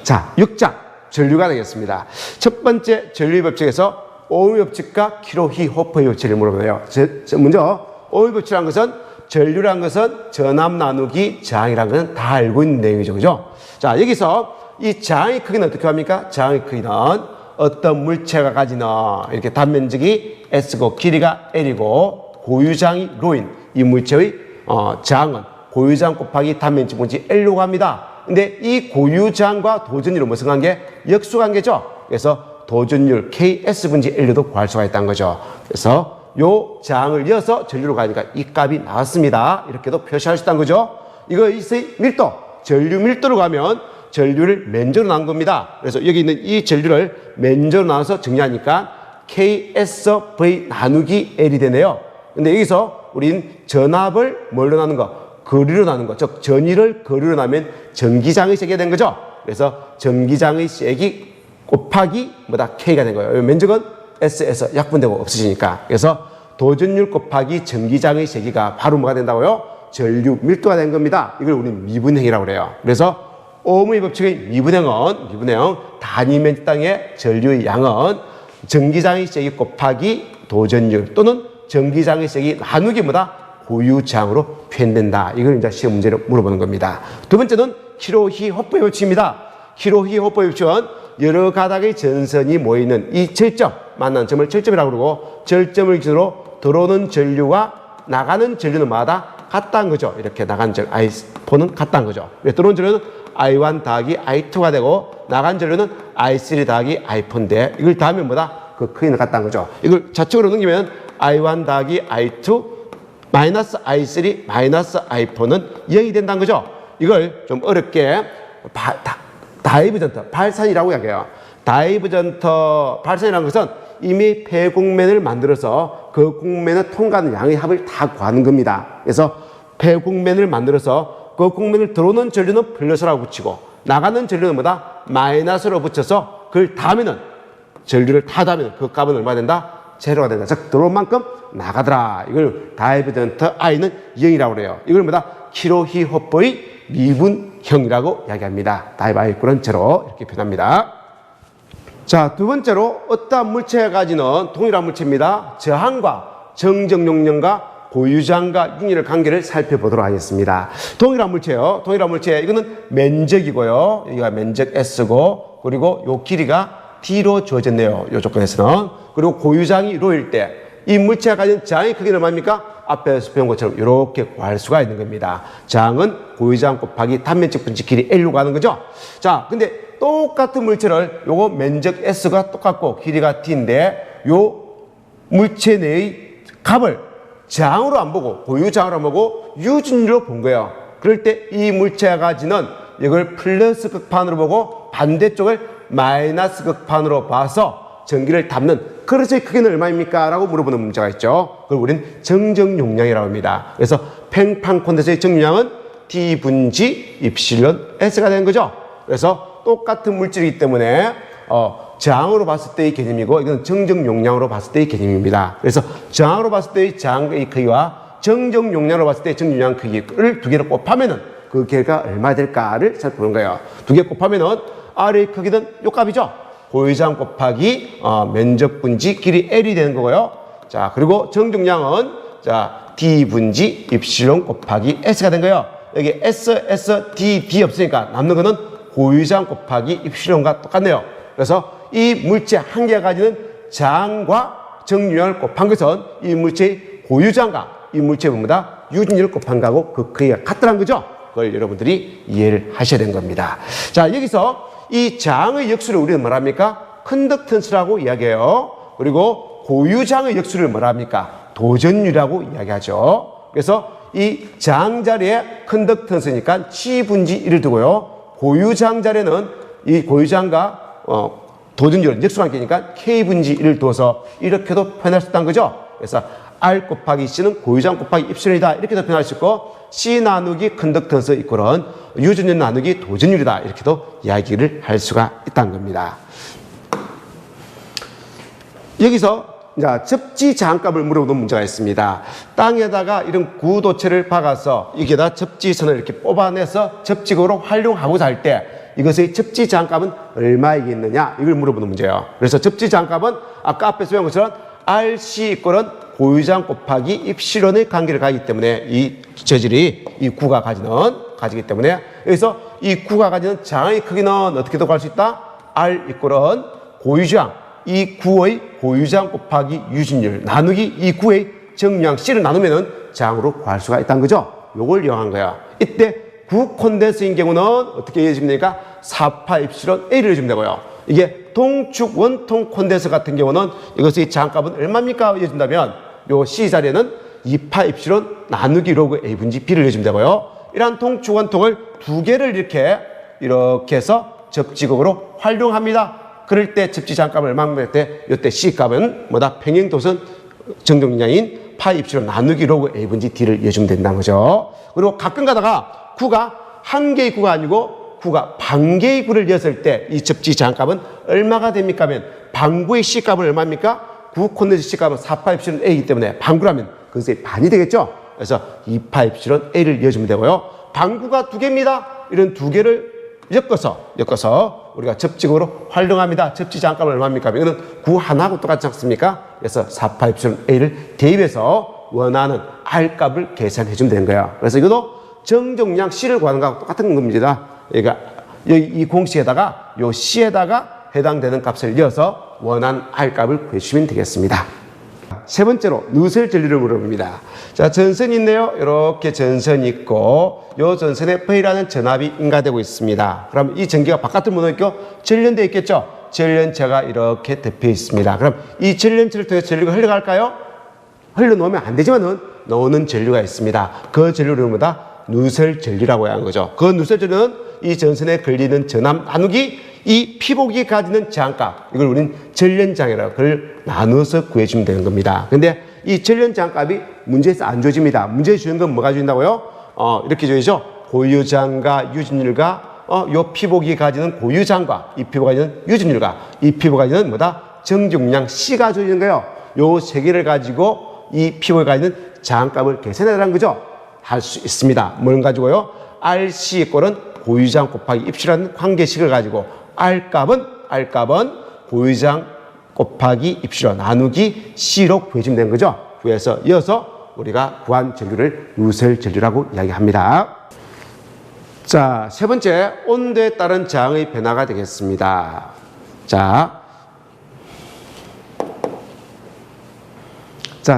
자, 6장 전류가 되겠습니다. 첫 번째 전류 법칙에서 오음의 법칙과 키로히-호퍼의 법칙을 물어보네요. 먼저 오음의 법칙이라는 것은 전류라는 것은 전압 나누기 저항이라는 것은 다 알고 있는 내용이죠. 그죠? 자, 여기서 이 저항의 크기는 어떻게 합니까? 저항의 크기는 어떤 물체가 가지는 이렇게 단면적이 S고 길이가 L이고 고유저항이 Rho인 이 물체의 저항은 고유저항 곱하기 단면적 분지 L로 갑니다. 근데 이 고유저항과 도전율은 무슨 관계? 역수관계죠. 그래서 도전율 KS 분지 L도 구할 수가 있다는 거죠. 그래서 요 저항을 이어서 전류로 가니까 이 값이 나왔습니다. 이렇게도 표시할 수 있다는 거죠. 이것의 밀도, 전류 밀도로 가면 전류를 면적으로 나눈 겁니다. 그래서 여기 있는 이 전류를 면적으로 나눠서 정리하니까 KSV 나누기 L이 되네요. 근데 여기서 우린 전압을 뭘로 나눈 거? 거리로 나눈 거. 즉 전위를 거리로 나면 전기장의 세기가 된 거죠. 그래서 전기장의 세기 곱하기 뭐다? K가 된 거예요. 면적은 S에서 약분되고 없어지니까. 그래서 도전율 곱하기 전기장의 세기가 바로 뭐가 된다고요? 전류 밀도가 된 겁니다. 이걸 우리는 미분형이라고 그래요. 그래서 오음의 법칙의 미분형 단위 면적당의 전류의 양은 전기장의 세기 곱하기 도전율 또는 전기장의 세기 나누기 뭐다? 고유저항으로 표현된다. 이걸 이제 시험 문제로 물어보는 겁니다. 두 번째는 키로히-호퍼의 법칙입니다. 키로히-호퍼의 법칙은 여러 가닥의 전선이 모이는 이 절점, 만나는 점을 절점이라고 그러고 절점을 기준으로 들어오는 전류와 나가는 전류는 마다 같다는 거죠. 이렇게 나가는 전류, I4는 같다는 거죠. 들어오는 전류는 I1 더하기 I2가 되고 나간 전류는 I3 더하기 I4인데 이걸 더하면 뭐다? 그 크기는 같다는 거죠. 이걸 좌측으로 넘기면 I1 더하기 I2 마이너스 I3 마이너스 I4는 0이 된다는 거죠. 이걸 좀 어렵게 다이브전터 발산이라고 이야기해요. 다이브전터 발산이라는 것은 이미 폐곡면을 만들어서 그 곡면을 통과하는 양의 합을 다 구하는 겁니다. 그래서 폐곡면을 만들어서 그 곡면을 들어오는 전류는 플러스라고 붙이고 나가는 전류는 뭐다? 마이너스로 붙여서 그걸 더하면은 전류를 다 더하면 그 값은 얼마 된다? 제로가 된다. 즉 들어온 만큼 나가더라. 이걸 다이버전트 I는 0이라고 그래요. 이걸 뭐다? 키로히-호퍼의 미분형이라고 이야기합니다. 다이브 I=0 이렇게 표현합니다. 자, 두 번째로 어떠한 물체가 가지는 동일한 물체입니다. 저항과 정적 용량과 고유저항과 윤율의 관계를 살펴보도록 하겠습니다. 동일한 물체요. 동일한 물체 이거는 면적이고요. 여기가 면적 S고 그리고 요 길이가 D로 주어졌네요. 이 조건에서는. 그리고 고유저항이 Rho일 때 이 물체가 가진 저항의 크기는 얼마입니까? 앞에서 배운 것처럼 이렇게 구할 수가 있는 겁니다. 저항은 고유저항 곱하기 단면적 분지 길이 L로 가는 거죠. 자, 근데 똑같은 물체를 요거 면적 S가 똑같고 길이가 D인데 요 물체 내의 값을 저항으로 안 보고 고유저항으로 안 보고 유준율로 본 거예요. 그럴 때 이 물체가 가지는 이걸 플러스 극판으로 보고 반대쪽을 마이너스 극판으로 봐서 전기를 담는 그릇의 크기는 얼마입니까? 라고 물어보는 문제가 있죠. 그걸 우리는 정적 용량이라고 합니다. 그래서 팽판 콘덴서의 정용량은 D 분지 입실론 S가 되는 거죠. 그래서 똑같은 물질이기 때문에 저항으로 봤을 때의 개념이고 이건 정적 용량으로 봤을 때의 개념입니다. 그래서 저항으로 봤을 때의 저항의 크기와 정적 용량으로 봤을 때의 정적 용량 크기를 두 개를 곱하면은 그 결과 얼마 될까를 살펴보는 거예요. 두 개 곱하면은 R의 크기는 요 값이죠. 고유저항 곱하기 면적 분지 길이 L이 되는 거고요. 자, 그리고 정적량은 자 D 분지 입실론 곱하기 S가 된 거예요. 여기 S, D 없으니까 남는 거는 고유저항 곱하기 입실론과 똑같네요. 그래서 이 물체 한 개가 가지는 저항과 정유량을 곱한 것은 이 물체의 고유저항과 이 물체의 뭐다? 유준율을 곱한 거하고 그 크기가 같다는 거죠. 그걸 여러분들이 이해를 하셔야 되는 겁니다. 자, 여기서 이 저항의 역수를 우리는 뭐랍니까? 컨덕턴스라고 이야기해요. 그리고 고유저항의 역수를 뭐랍니까? 도전율이라고 이야기하죠. 그래서 이 저항 자리에 컨덕턴스니까 C 분지 1을 두고요. 고유저항 자리에는 이 고유저항과 도전율은 역수관계니까 K 분지 1을 두어서 이렇게도 표현할 수 있다는 거죠. 그래서 R 곱하기 C는 고유저항 곱하기 입실론이다. 이렇게도 표현할 수 있고 C 나누기 컨덕턴스 이꼴은 유전율 나누기 도전율이다. 이렇게도 이야기를 할 수가 있다는 겁니다. 여기서 접지 저항값을 물어보는 문제가 있습니다. 땅에다가 이런 구도체를 박아서 여기에다 접지선을 이렇게 뽑아내서 접지구로 활용하고자 할 때 이것의 접지 제한값은 얼마이겠느냐 이걸 물어보는 문제예요. 그래서 접지 제한값은 아까 앞에서 배운 것처럼 RC 이꼴은 고유장 곱하기 입실론의 관계를 가지기 때문에 이 재질이 이 구가 가지기 때문에 여기서 이 구가 가지는 장의 크기는 어떻게도 구할 수 있다? R 이꼴은 고유장 이 구의 고유장 곱하기 유진율 나누기 이 구의 정량 C를 나누면은 장으로 구할 수가 있다는 거죠. 요걸 이용한 거야. 이때 구 콘덴서인 경우는 어떻게 이해해주면 되니까 4파 입실론 A를 해주면 되고요. 이게 동축 원통 콘덴서 같은 경우는 이것의 장값은 얼마입니까? 이해준다면 요 C 자리에는 2파 입실론 나누기 로그 A 분지 B를 해주면 되고요. 이러한 동축 원통을 두 개를 이렇게 해서 접지극으로 활용합니다. 그럴 때 접지 장값을 얼마나 때 이때 C 값은 뭐다? 평행도선 정정량인 파 입실론 나누기 로그 A 분지 D를 이해주면 된다는 거죠. 그리고 가끔 가다가 구가 한 개의 구가 아니고 구가 반 개의 구를 이었을 때 이 접지 제한값은 얼마가 됩니까? 하면 반구의 C값은 얼마입니까? 구 콘덴서 C값은 4파 입실론 A이기 때문에 반구라면 그것의 반이 되겠죠? 그래서 2파 입실론 A를 이어주면 되고요. 반구가 두 개입니다. 이런 두 개를 엮어서 우리가 접지극으로 활용합니다. 접지 제한값은 얼마입니까? 이거는 구 하나하고 똑같지 않습니까? 그래서 4파 입실론 A를 대입해서 원하는 R값을 계산해주면 되는 거예요. 그래서 이것도 정정량 C를 구하는 거하고 똑같은 겁니다. 그러니까 이 공식에다가 요 C에다가 해당되는 값을 넣어서 원하는 R값을 구해주시면 되겠습니다. 세 번째로 누설 전류를 물어봅니다. 자, 전선이 있네요. 이렇게 전선이 있고 요 전선에 V라는 전압이 인가되고 있습니다. 그럼 이 전기가 바깥으로 묻어있고 전련되어 있겠죠? 전련체가 이렇게 덮여 있습니다. 그럼 이 전련체를 통해서 전류가 흘러갈까요? 흘러놓으면 안 되지만은 넣는 전류가 있습니다. 그 전류를 뭐다? 누설 전류라고 하는 거죠. 그 누설 전류는 이 전선에 걸리는 전압 나누기 이 피복이 가지는 제한값, 이걸 우리는 전련장애라고 그걸 나눠서 구해주면 되는 겁니다. 근데 이 전련장값이 문제에서 안 주어집니다. 문제에 주는 건 뭐가 주인다고요? 이렇게 주어지죠. 고유장과 유진율과 요 피복이 가지는 고유장과 이 피복이 가지는 유진율과 이 피복이 가지는 뭐다? 정중량 C가 주어지는 거예요. 요 세 개를 가지고 이 피복이 가지는 제한값을 계산해라는 거죠. 할 수 있습니다. 뭘 가지고요? RC 이꼴은 고유장 곱하기 입실이라는 관계식을 가지고 R값은 고유장 곱하기 입실로 나누기 C로 구해주면 되는 거죠. 구해서 이어서 우리가 구한 전류를 누설 전류라고 이야기합니다. 자, 세 번째 온도에 따른 저항의 변화가 되겠습니다. 자,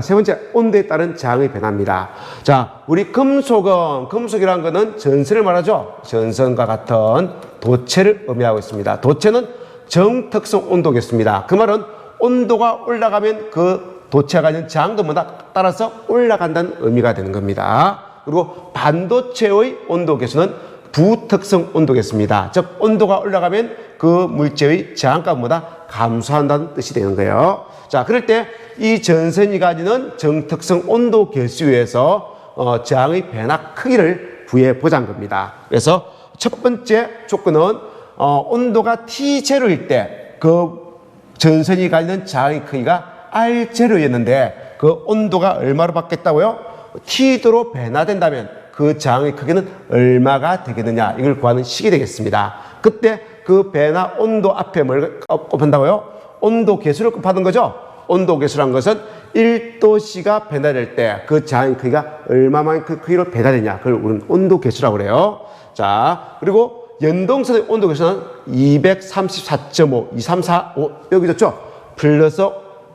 세 번째 온도에 따른 저항의 변화입니다. 자, 우리 금속이라는 것은 전선을 말하죠. 전선과 같은 도체를 의미하고 있습니다. 도체는 정특성 온도겠습니다. 그 말은 온도가 올라가면 그 도체가 가진 저항도 따라서 올라간다는 의미가 되는 겁니다. 그리고 반도체의 온도 계수는 부특성 온도겠습니다. 즉 온도가 올라가면 그 물체의 저항값은 감소한다는 뜻이 되는 거예요. 자, 그럴 때 이 전선이 가지는 정특성 온도 계수에서 저항의 변화 크기를 구해 보자는 겁니다. 그래서 첫 번째 조건은 온도가 T0일 때 그 전선이 가지는 저항의 크기가 R0였는데 그 온도가 얼마로 바뀌었다고요? T도로 변화된다면 그 저항의 크기는 얼마가 되겠느냐, 이걸 구하는 식이 되겠습니다. 그때 그 변화 온도 앞에 뭘 곱한다고요? 온도 계수를 곱하는 거죠. 온도 계수란 것은 1도씨가 변화될 때 그 저항의 크기가 얼마만큼 크기로 변화되냐, 그걸 우리는 온도 계수라고 그래요. 자, 그리고 연동선의 온도 계수는 234.5, 2345 여기 좋죠? 플러스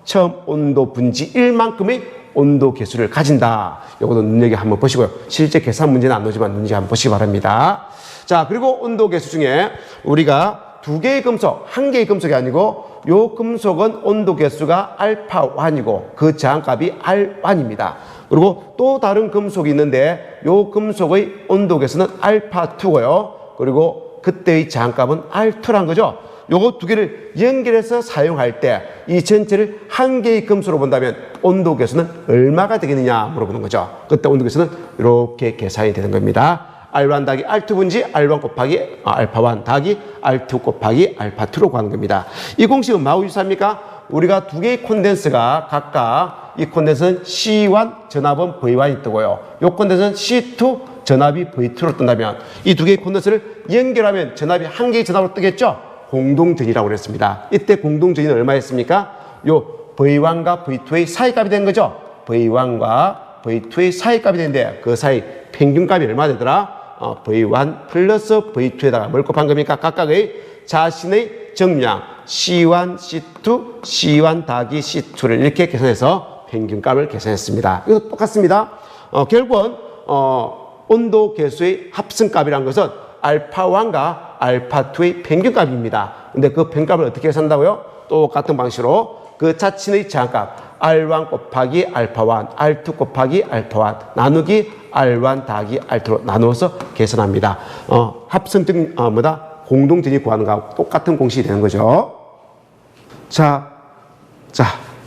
처음 온도 분지 1만큼의 온도 계수를 가진다. 이것도 눈여겨 한번 보시고요. 실제 계산 문제는 안 나오지만 눈여겨 한번 보시기 바랍니다. 자, 그리고 온도 계수 중에 우리가 두 개의 금속, 한 개의 금속이 아니고 요 금속은 온도 계수가 알파1이고 그 저항값이 R1입니다. 그리고 또 다른 금속이 있는데 요 금속의 온도 계수는 알파2고요. 그리고 그때의 저항값은 R2란 거죠. 요거 두 개를 연결해서 사용할 때 이 전체를 한 개의 금속으로 본다면 온도 계수는 얼마가 되겠느냐 물어보는 거죠. 그때 온도 계수는 이렇게 계산이 되는 겁니다. R1 더하기 R2 분지 R1 곱하기 알파1 더하기 R2 곱하기 알파2로 구하는 겁니다. 이 공식은 뭐하고 유사합니까? 우리가 두 개의 콘덴서가 각각 이 콘덴서는 C1 전압은 V1이 뜨고요. 이 콘덴서는 C2 전압이 V2로 뜬다면 이 두 개의 콘덴서를 연결하면 전압이 한 개의 전압으로 뜨겠죠? 공동전이라고 그랬습니다. 이때 공동전이 얼마였습니까? 요 V1과 V2의 사이값이 된 거죠. V1과 V2의 사이값이 되는데 그 사이 평균값이 얼마 되더라? V1 플러스 V2에다가 뭘 곱한 겁니까? 각각의 자신의 정량 C1, C2, C1 더하기 C2를 이렇게 계산해서 평균값을 계산했습니다. 이것도 똑같습니다. 결국은 온도 계수의 합성값이라는 것은 알파1과 알파2의 평균값입니다. 근데 그 평균값을 어떻게 계산한다고요? 똑같은 방식으로 그 자신의 제한값 R1 곱하기 알파1, R2 곱하기 알파1 나누기 R1 더하기 R2로 나누어서 계산합니다. 합성적 공동전이 구하는 거하고 똑같은 공식이 되는 거죠. 자,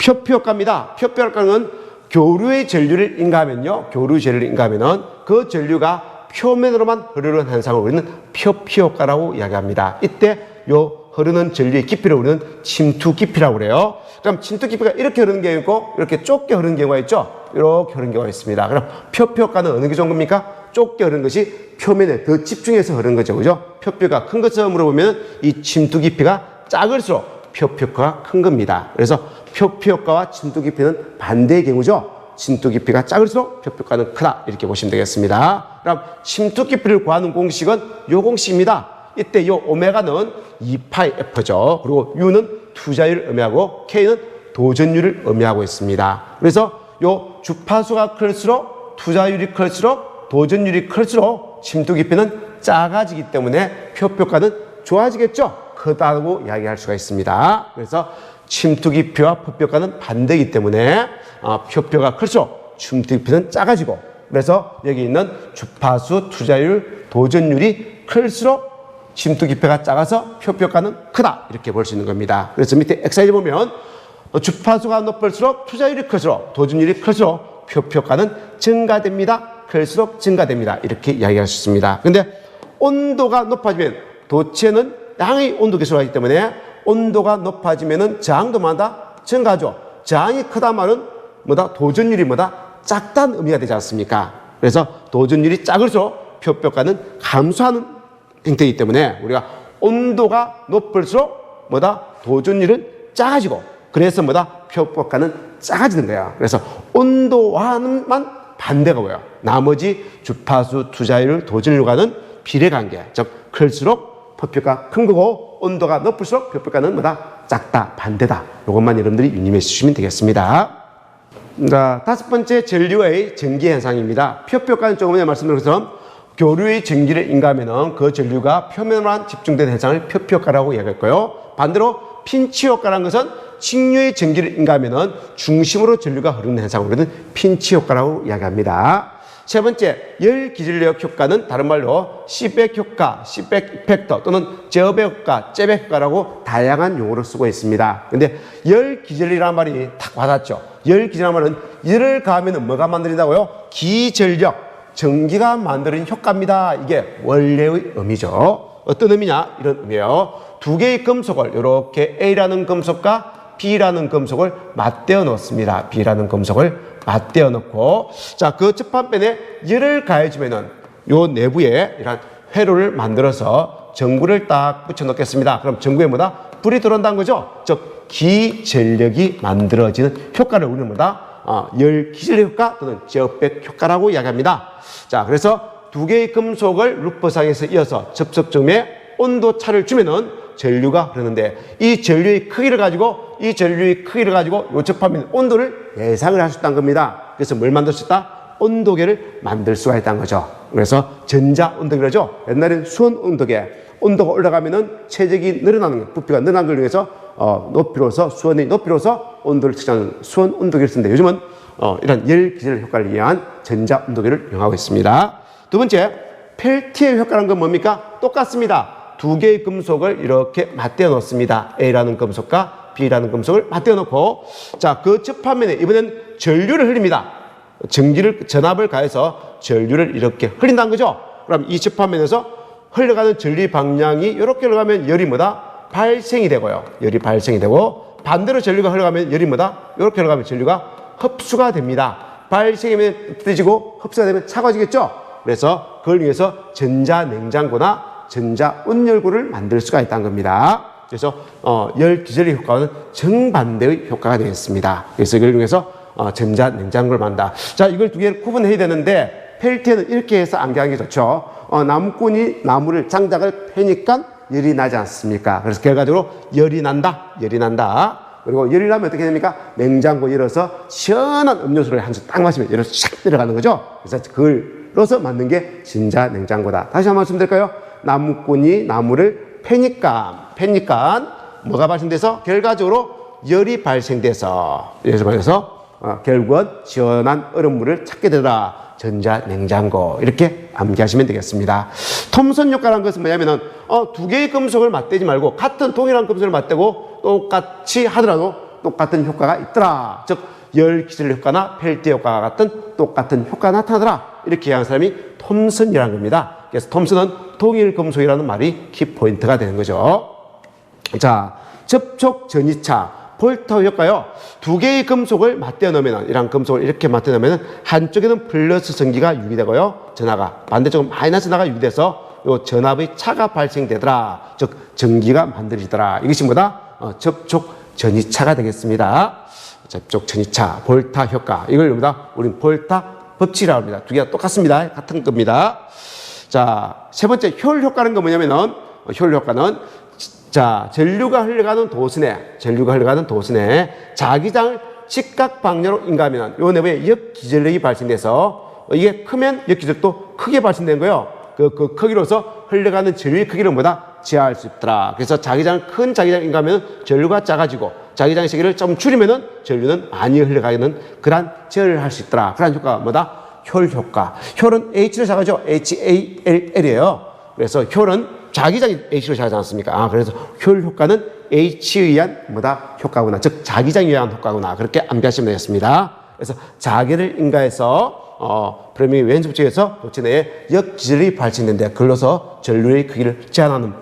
표표효과입니다. 표표효과는 교류의 전류를 인가하면요. 교류 전류를 인가하면은 그 전류가 표면으로만 흐르는 현상을 우리는 표피효과라고 이야기합니다. 이때 요 흐르는 전류의 깊이를 우리는 침투 깊이라고 그래요. 그럼 침투 깊이가 이렇게 흐르는 경우가 있고 이렇게 좁게 흐르는 경우가 있죠. 이렇게 흐르는 경우가 있습니다. 그럼 표피효과는 어느 게 좋은 겁니까? 좁게 흐르는 것이 표면에 더 집중해서 흐르는 거죠. 그죠? 표피가 큰 것처럼 물어보면 이 침투 깊이가 작을수록 표피효과가 큰 겁니다. 그래서 표피효과와 침투 깊이는 반대의 경우죠. 침투 깊이가 작을수록 표피효과는 크다. 이렇게 보시면 되겠습니다. 그럼 침투 깊이를 구하는 공식은 요 공식입니다. 이때 요 오메가는 2파이F죠. 그리고 U는 투자율을 의미하고 K는 도전율을 의미하고 있습니다. 그래서 요 주파수가 클수록 투자율이 클수록 도전율이 클수록 침투 깊이는 작아지기 때문에 표표가는 좋아지겠죠. 크다고 이야기할 수가 있습니다. 그래서 침투 깊이와 표표가는 반대이기 때문에 표표가 클수록 침투 깊이는 작아지고 그래서 여기 있는 주파수, 투자율, 도전율이 클수록 침투 깊이가 작아서 표표가는 크다 이렇게 볼 수 있는 겁니다. 그래서 밑에 엑사이즈 보면 주파수가 높을수록 투자율이 클수록 도전율이 클수록 표표가는 증가됩니다. 클수록 증가됩니다. 이렇게 이야기할 수 있습니다. 근데 온도가 높아지면 도체는 양의 온도 계수를 하기 때문에 온도가 높아지면은 저항도 마다 증가하죠. 저항이 크다 말은 뭐다? 도전율이 뭐다? 작다는 의미가 되지 않습니까? 그래서 도전율이 작을수록 표표가는 감소하는 형태이기 때문에 우리가 온도가 높을수록 뭐다? 도전율은 작아지고 그래서 뭐다? 표표가는 작아지는 거야. 그래서 온도와는만 반대가 뭐야? 나머지 주파수, 투자율, 도전율과는 비례관계. 즉 클수록 표표가 큰 거고 온도가 높을수록 표표가는 뭐다? 작다, 반대다. 이것만 여러분들이 유념해 주시면 되겠습니다. 자, 다섯 번째 전류의 전기 현상입니다. 표표가는 조금 전에 말씀드린 것처럼 교류의 전기를 인가하면 그 전류가 표면으로만 집중된 현상을 표피효과라고 이야기했고요. 반대로 핀치효과라는 것은 직류의 전기를 인가하면 중심으로 전류가 흐르는 현상을 우리는 핀치효과라고 이야기합니다. 세 번째, 열기전력 효과는 다른 말로 시백 효과, 시백 이펙터 또는 저백 효과, 째백 효과라고 다양한 용어를 쓰고 있습니다. 근데 열기전력이라는 말이 탁 와닿죠. 열기전이라는 말은 열을 가하면 뭐가 만들어진다고요? 기전력. 전기가 만드는 효과입니다. 이게 원래의 의미죠. 어떤 의미냐? 이런 의미예요. 두 개의 금속을 이렇게 A라는 금속과 B라는 금속을 맞대어 놓습니다. B라는 금속을 맞대어 놓고 자, 그 접합변에 열을 가해주면은 요 내부에 이런 회로를 만들어서 전구를 딱 붙여 놓겠습니다. 그럼 전구에 뭐다? 불이 들어온다는 거죠. 즉 기전력이 만들어지는 효과를 우리는 뭐다? 열기전력 효과 또는 저백 효과라고 이야기합니다. 자, 그래서 두 개의 금속을 루퍼상에서 이어서 접촉점에 온도 차를 주면은 전류가 흐르는데 이 전류의 크기를 가지고 요 접합면 온도를 예상을 할 수 있다는 겁니다. 그래서 뭘 만들 수 있다? 온도계를 만들 수가 있다는 거죠. 그래서 전자 온도계죠. 옛날엔 수온 온도계. 온도가 올라가면은 체적이 늘어나는 거, 부피가 늘어나는 걸 위해서 높이로서 수온이 높이로서 온도를 측정하는 수온 온도계를 쓰는데 요즘은 이런 열기전력 효과를 위한 전자 온도계를 이용하고 있습니다. 두 번째, 펠티의 효과라는 건 뭡니까? 똑같습니다. 두 개의 금속을 이렇게 맞대어 놓습니다. A라는 금속과 B라는 금속을 맞대어 놓고 자, 그 접합면에 이번엔 전류를 흘립니다. 전압을 가해서 전류를 이렇게 흘린다는 거죠. 그럼 이 접합면에서 흘러가는 전류 방향이 이렇게 흘러가면 열이 뭐다? 발생이 되고요. 열이 발생이 되고 반대로 전류가 흘러가면 열이 뭐다? 이렇게 흘러가면 전류가 흡수가 됩니다. 발생이면 뜨지고 흡수가 되면 차가워지겠죠. 그래서 그걸 위해서 전자냉장고나 전자온열구를 만들 수가 있다는 겁니다. 그래서 열 기절의 효과는 정반대의 효과가 되겠습니다. 그래서 이걸 이용해서 전자냉장고를 만든다. 자, 이걸 두 개를 구분해야 되는데 펠트에는 이렇게 해서 암기하는 게 좋죠. 나무꾼이 나무를 장작을 패니까 열이 나지 않습니까? 그래서 결과적으로 열이 난다. 그리고 열이 나면 어떻게 됩니까? 냉장고 열어서 시원한 음료수를 한 잔 딱 마시면 열이 샥 들어가는 거죠. 그래서 그걸 넣어서 만든 게 전자냉장고다. 다시 한번 말씀드릴까요? 나무꾼이 나무를 패니까 뭐가 발생돼서 결과적으로 열이 발생돼서 결국은 시원한 얼음물을 찾게 되더라. 전자냉장고 이렇게 암기하시면 되겠습니다. 톰슨 효과라는 것은 뭐냐면은 두 개의 금속을 맞대지 말고 같은 동일한 금속을 맞대고 똑같이 하더라도 똑같은 효과가 있더라. 즉 열 기절 효과나 펠트 효과와 같은 똑같은 효과가 나타나더라. 이렇게 이해하는 사람이 톰슨이라는 겁니다. 그래서 톰슨은 동일 금속이라는 말이 키포인트가 되는 거죠. 자, 접촉 전이차 볼트 효과요. 두 개의 금속을 맞대어 놓으면, 이런 금속을 이렇게 맞대어 놓으면 한쪽에는 플러스 전기가 유기되고요. 전하가 반대쪽은 마이너스 전하가 유기돼서 요 전압의 차가 발생되더라. 즉 전기가 만들어지더라. 이것이 뭐다? 접촉 전이차가 되겠습니다. 접촉 전이차, 볼타 효과. 이걸 뭐다? 우리는 볼타 법칙이라고 합니다. 두 개가 똑같습니다. 같은 겁니다. 자, 세 번째 효율 효과는 건 뭐냐면은 효율 효과는 자, 전류가 흘러가는 도선에 자기장을 직각 방향으로 인가하면 요 내부에 역기전력이 발생돼서 이게 크면 역기전력도 크게 발생된 거예요. 그 크기로서 흘러가는 전류의 크기를 뭐다? 제어할 수 있더라. 그래서 큰 자기장을 인가하면 전류가 작아지고 자기장의 세기를 좀 줄이면은 전류는 많이 흘러가는 그런 제어를 할 수 있더라. 그런 효과가 뭐다? 효율 효과. 효율은 H로 작아져. HALL이에요. 그래서 효율은 자기장이 H로 작아지 않습니까? 그래서 효율 효과는 H에 의한 뭐다? 효과구나. 즉 자기장에 의한 효과구나. 그렇게 암기하시면 되겠습니다. 그래서 자기를 인가해서 프레밍의 왼쪽 쪽에서 도체 내에 역기전력이 발생되는데 그걸로서 전류의 크기를 제한하는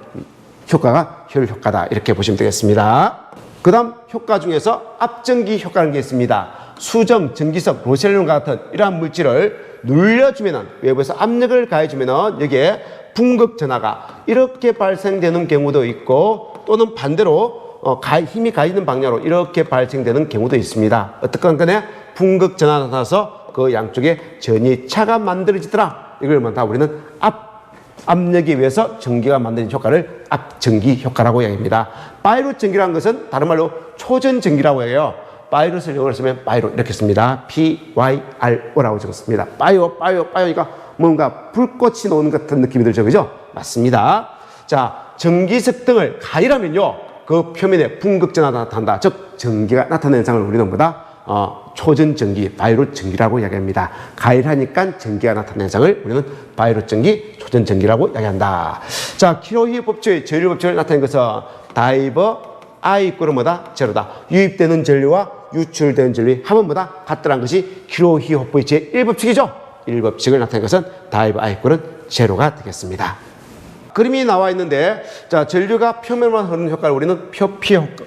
효과가 효율 효과다. 이렇게 보시면 되겠습니다. 그 다음 효과 중에서 앞전기 효과라는 게 있습니다. 수정, 전기석, 로셀륨과 같은 이러한 물질을 눌려주면은 외부에서 압력을 가해주면은 여기에 분극 전하가 이렇게 발생되는 경우도 있고 또는 반대로 힘이 가해지는 방향으로 이렇게 발생되는 경우도 있습니다. 어떻건 간에 분극 전하가 나타나서 그 양쪽에 전이차가 만들어지더라. 이걸 다 우리는 압력에 의해서 전기가 만드는 효과를 앞전기 효과라고 이야기합니다. 바이러스 전기라는 것은 다른 말로 초전 전기라고 해요. 바이러스를 영어로 쓰면 바이로 이렇게 씁니다. PYRO라고 적었습니다. 바이오니까 뭔가 불꽃이 나오는 것 같은 느낌이 들죠. 그죠? 맞습니다. 자, 전기석 등을 가열하면요. 그 표면에 분극전하가 나타난다. 즉, 전기가 나타나는 현상을 우리는 뭐다? 초전 전기, 바이러스 전기라고 이야기합니다. 가열하니까 전기가 나타나는 현상을 우리는 바이러스 전기, 초전 전기라고 이야기한다. 자, 킬로히 법칙의 전류 법칙을 나타낸 것은 다이버 I 이꼴은 뭐다? 제로다. 유입되는 전류와 유출되는 전류의 합은 뭐다? 같더란 것이 킬로히 호프의 제1법칙이죠. 1법칙을 나타낸 것은 다이버 I 이꼴은 제로가 되겠습니다. 그림이 나와 있는데, 자, 전류가 표면만 흐르는 효과를 우리는 표피 효과.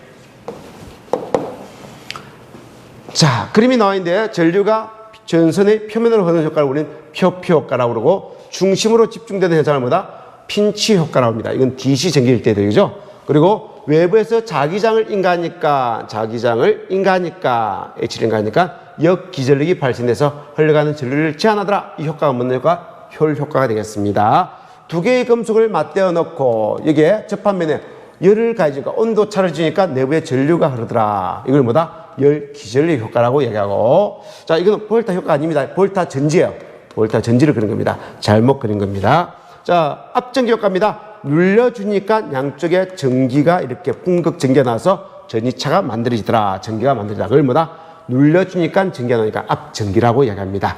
자, 그림이 나와 있는데, 전류가 전선의 표면으로 흐르는 효과를 우리는 표피 효과라고 그러고, 중심으로 집중되는 현상을 뭐다? 핀치 효과라고 합니다. 이건 DC 전기일 때 되죠. 그리고 외부에서 자기장을 인가하니까, H를 인가하니까 역기전력이 발생돼서 흘러가는 전류를 제한하더라. 이 효과가 뭔 효과? 효율 효과가 되겠습니다. 두 개의 금속을 맞대어 놓고 여기에 접합면에 열을 가해주니까 온도 차를 주니까 내부에 전류가 흐르더라. 이걸 뭐다? 열 기전력 효과라고 얘기하고, 자, 이거는 볼타 효과 아닙니다. 볼타 전지예요. 볼타 전지를 그린 겁니다. 잘못 그린 겁니다. 자, 앞전기 효과입니다. 눌려주니까 양쪽에 전기가 이렇게 분극 전기가 나서 전이차가 만들어지더라. 전기가 만들어지더라. 그걸 뭐다? 눌려주니까 전기가 나니까 앞전기라고 이야기합니다.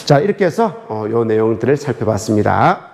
자, 이렇게 해서 요 내용들을 살펴봤습니다.